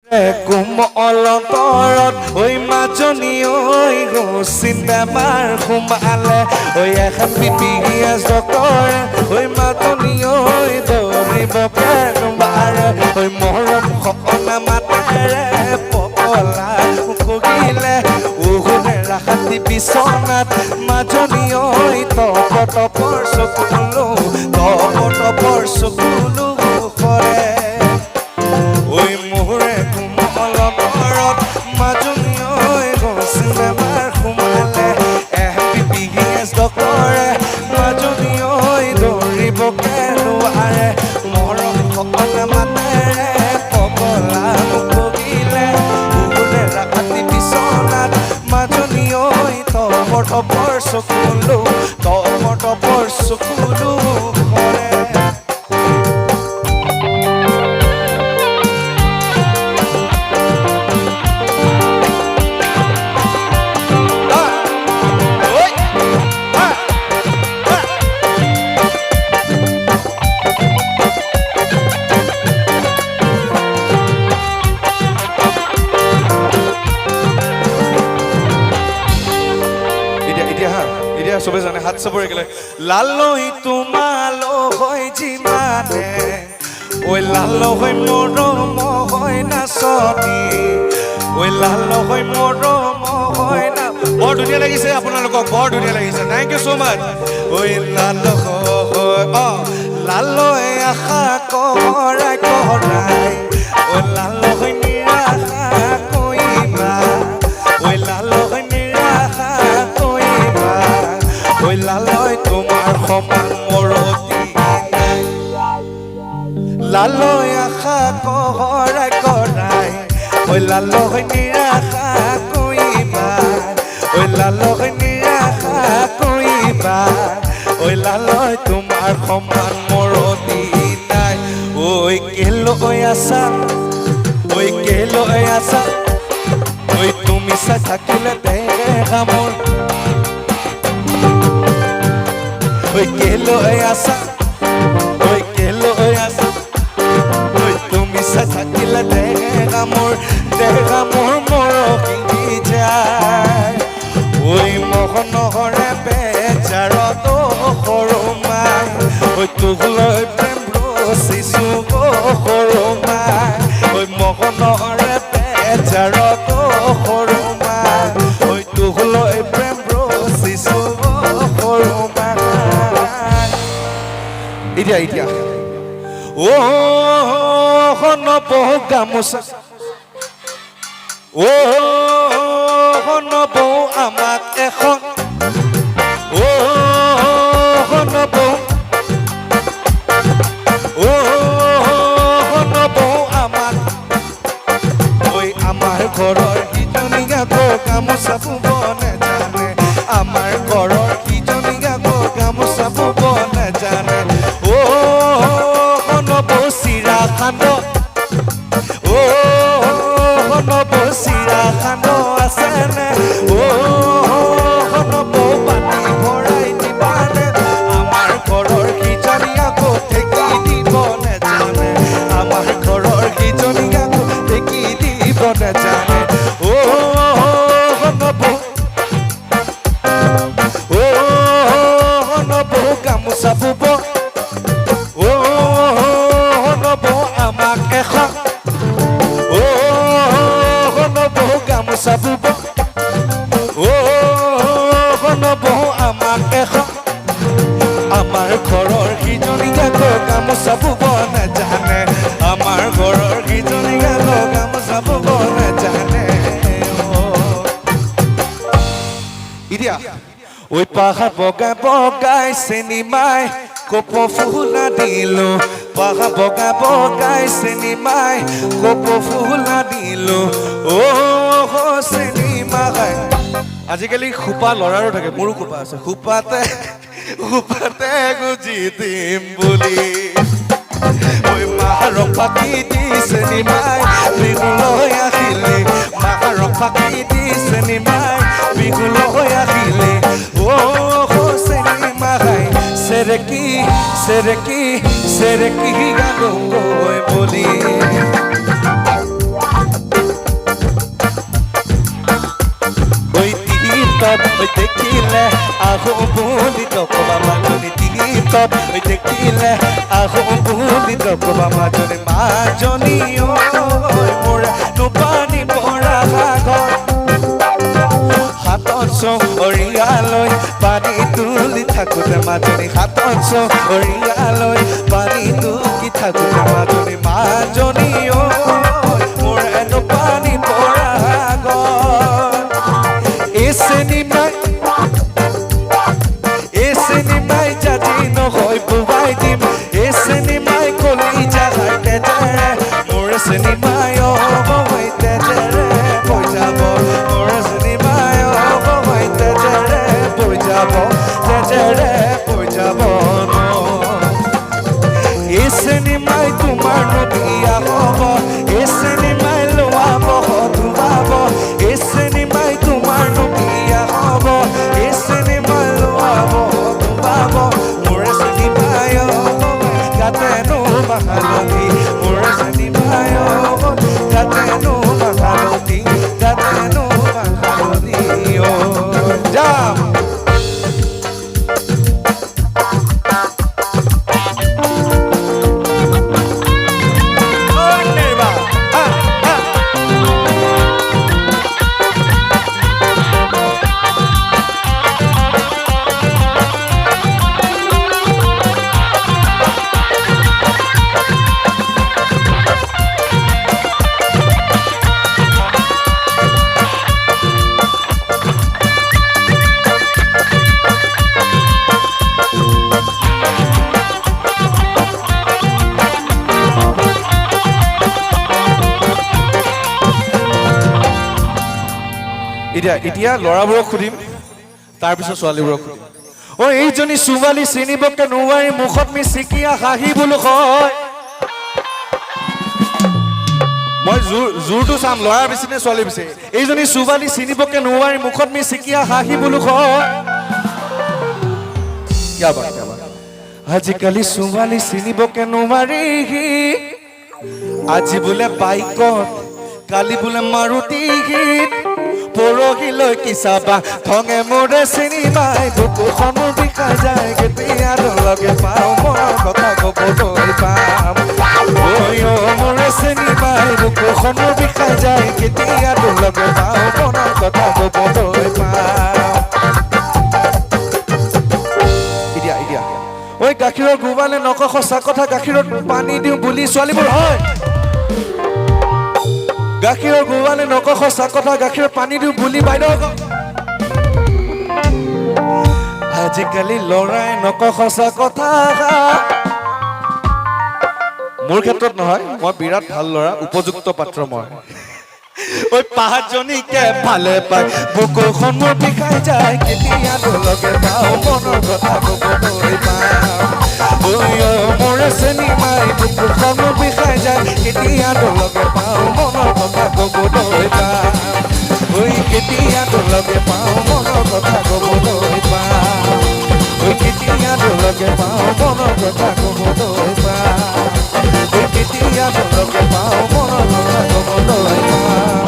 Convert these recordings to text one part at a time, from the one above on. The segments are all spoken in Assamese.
কোমল তৰত ঐ মাজনী ঐ চিন্তা মাৰ সোমালে ঐ এখন পিপিয়া জতৰে ঐ মাজনী ঐ দৌৰিব নোৱাৰে ঐ মৰম সপনা মাতেৰে পগলা কগিলে উহুনে ৰাখাতি বিচনাত মাজনী ঐ তপ তপৰ চকুলো তপ তপৰ চকুলো কৰে ঐ মোৰে কোমল তৰত মাজনী ঐ চিন্তা মাৰ সোমালে পিপিয়া জতৰে মাজনী ঐ দৌৰিব নোৱাৰে মৰম সপনা মাতেৰে পগলা কগিলে উহুনে ৰাখাতি বিচনাত মাজনী ঐ তপৰ তপৰ চকুলো তপৰ তপৰ চকুলো কৰে চবে জানে হাত চবৰে গেলে লালই তোমালো হয় যিমানে ঐ লাল হয় মৰম হয় নাচনী ঐ লাল হয় মৰম হয় না বৰ ধুনীয়া লাগিছে আপোনালোকক বৰ ধুনীয়া লাগিছে থেংক ইউ সো মাচ ঐ লাল লালই আশা কৰাই কৰাই ঐ লাল হয় নিৰাশা কৰিবা ঐ লাল হয় নিৰাশা কৰিবা ঐ লালই তোমাৰ সমান মৰতি নাই লালই আশা কৰাই কৰাই ঐ লালই নিৰাশা কৰিবা ঐ লালই নিৰাশা কৰিবা ঐ লালই তোমাৰ সমান মৰতি নাই ঐ কেলৈ আছা ঐ কেলৈ আছা ঐ তুমি চাই থাকিলে দেখা মোৰ ঐ কেলৈ আছা ঐ কেলৈ আছা ঐ তুমি চাই থাকিলে দেখা মোৰ মৰহি যায় ঐ মোহনৰে বেজাৰত সৰু মাই ঐ তোক লৈ প্ৰেম ৰচিছো সৰু মাই ঐ মোহনৰে বেজাৰত সৰু মাই ঐ তোক লৈ প্ৰেম ৰচিছো সৰু মাই এতিয়া নবৌ গামোচা নবৌ আমাক এখন নবৌ নবৌ আমাক ঐ আমাৰ ঘৰৰ সিজনী গাব গামোচা বুব নেজানে আমাৰ ঘৰৰ সিজনী গাব গামোচা বুব নেজানে নবৌ চিৰা খান্দ নবৌ চিৰা খান্দ আছেনে নবৌ পানী ভৰাই দিবানে আমাৰ ঘৰৰ সিজনী আকৌ ঠেকি দিব নেজানে আমাৰ ঘৰৰ সিজনী আকৌ ঠেকি দিব নেজানে নবৌ নবৌ গামোচা বুব নবৌ আমাক এখন নবৌ গামোচা বুব নবৌ আমাক এখন আমাৰ ঘৰৰ সিজনী গাব গামোচা বুব নেজানে আমাৰ ঘৰৰ সিজনী গাব গামোচা বুব নেজানে এতিয়া ঐ পাহাৰ বগাই বগাই চিনেমাই কপ ফুলা দিলো পাহাৰ বগাই বগাই চিনেমাই কপ ফুলা দিলো চিনেমা খাই আজিকালি খোপা ল'ৰাৰো থাকে মোৰো খোপা আছে খোপাতে গুজি দিম বুলি ঐ মাৰক ফাঁকি দি চিনেমাই বিহুলৈ আহিলে মাৰক ফাঁকি দি চিনেমাই বিহুলৈ আহিলে চিনেমা খাই চেৰেকি চেৰেকি চেৰেকি গানো গৈ বুলি ঐ দেখিলে আহো বুলি নকবা মাজনী তীৰ্থত ঐ দেখিলে আহো বুলি নকবা মাজনী মাজনী ঐ মোৰ টোপানি পৰা সাগৰ হাতত চৰিয়ালৈ পানী তুলি থাকোঁতে মাজনী হাতত চৰিয়ালৈ পানী তুলি থাকোঁতে মাজনী মাজনী ঐ মোৰ টোপানি পৰা সাগৰ এই চিনেমাই জাতি নহয় বুবাই দিম এই চিনেমাই কলিজা হাতে তেৰে মোৰ চিনেমাই অবৈ তেৰে বৈ যাব মোৰ চিনেমাই অবৈ তেৰে বৈ যাব তেৰে বৈ যাব এই চিনেমাই তোমাৰ নদীয়া হ'ব এই চিনেমাই লোৱাব ধুৱাব এই চিনেমাই তোমাৰ নদীয়া হ'ব এই চিনেমাই লোৱাব ধুৱাব মোৰ চিনেমাই গাতেনো মাহালতি মোৰ চিনেমাই গাতেনো মাহালতি গাতেনো মাহালতি যাম এতিয়া ল'ৰাবোৰক সুধিম তাৰপিছত ছোৱালীবোৰক সুধিম অ এইজনী ছোৱালী চিনিবকে নোৱাৰি মুখত মিচিকিয়া হাঁহি বোলো কয় মই জোৰটো চাম ল'ৰা বেছি নে ছোৱালী বেছি এইজনী ছোৱালী চিনিবকে নোৱাৰি মুখত মিচিকিয়া হাঁহি বোলো কয় কিয়া বাত আজিকালি ছোৱালী চিনিবকে নোৱাৰি আজি বোলে বাইকত কালি বোলে মাৰুতি গীত পৰহিলৈ কি চাবা ধঙে মোৰে চিনেমাই বুকুখন মোৰ বিষাই যায় কেতিয়া লগে পাওঁ মনৰ কথা ক'বলৈ পাম মোৰে চিনেমাই বুকুখন মোৰ বিষাই যায় কেতিয়া লগে পাওঁ মনৰ কথা ক'বলৈ পাম এতিয়া ঐ গাখীৰৰ গোবালে নক সঁচা কথা গাখীৰত পানী দিওঁ বুলি ছোৱালীবোৰ হয় গাখীৰৰ গোৱালে নক সঁচা কথা গাখীৰত পানী দিওঁ বুলি বাইদেউ আজিকালি ল'ৰাই নক সঁচা কথা মোৰ ক্ষেত্ৰত নহয় মই বিৰাট ভাল ল'ৰা উপযুক্ত পাত্ৰ মই ঐ পাঁচজনীকে ভালে পাই বুকুখন মোৰ বিষাই যায় কেতিয়া লগে পাওঁ মনৰ কথা ক'বলৈ পাম মোৰে চিনেমাই বুকুখন মোৰ বিষাই যায় কেতিয়া লগে পাওঁ মনৰ কথা ক'বলৈ পাম কেতিয়া লগে পাওঁ মনৰ কথা ক'বলৈ পাম কেতিয়া লগে পাওঁ মনৰ কথা ক'বলৈ পাম কেতিয়া লগে পাওঁ মনৰ কথা ক'বলৈ পাম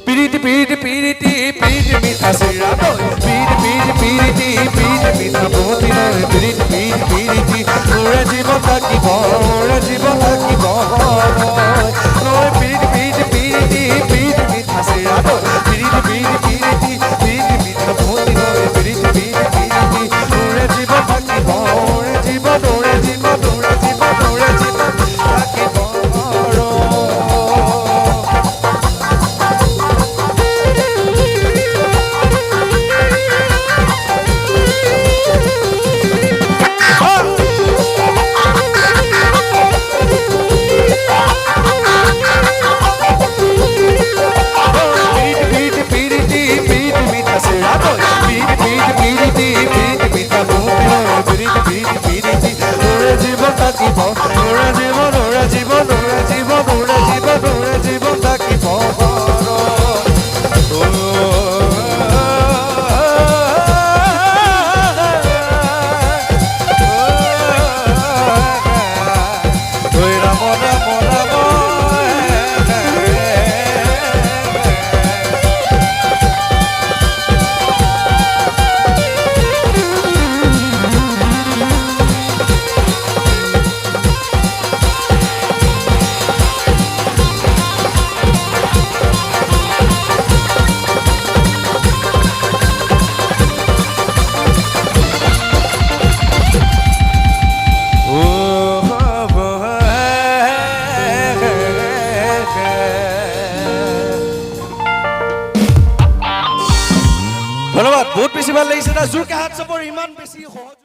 পিৰিতি পিৰিতি পিৰিতি পিৰিতি মিঠা চিৰা পিৰিতি পিৰিতি পিৰিতি মিঠা বহুতি নয় পিৰিতি পিৰিতি পিৰিতি মোৰে জীৱন থাকিব মোৰে জীৱন থাকিব নয় পিৰিতি পিৰিতি পিৰিতি পিৰিতি মিঠা চিৰা পিৰিতি পিৰিতি পিৰিতি পিৰিতি মিঠা বহুতি নয় পিৰিতি পিৰিতি পিৰিতি মোৰে জীৱন থাকিব মোৰে জীৱন মোৰে জীৱন মোৰে জীৱন মোৰে জীৱন থাকিব বেছি ভাল লাগিছে এটা জোৰকে হাত চাপৰ ইমান বেছি সহজ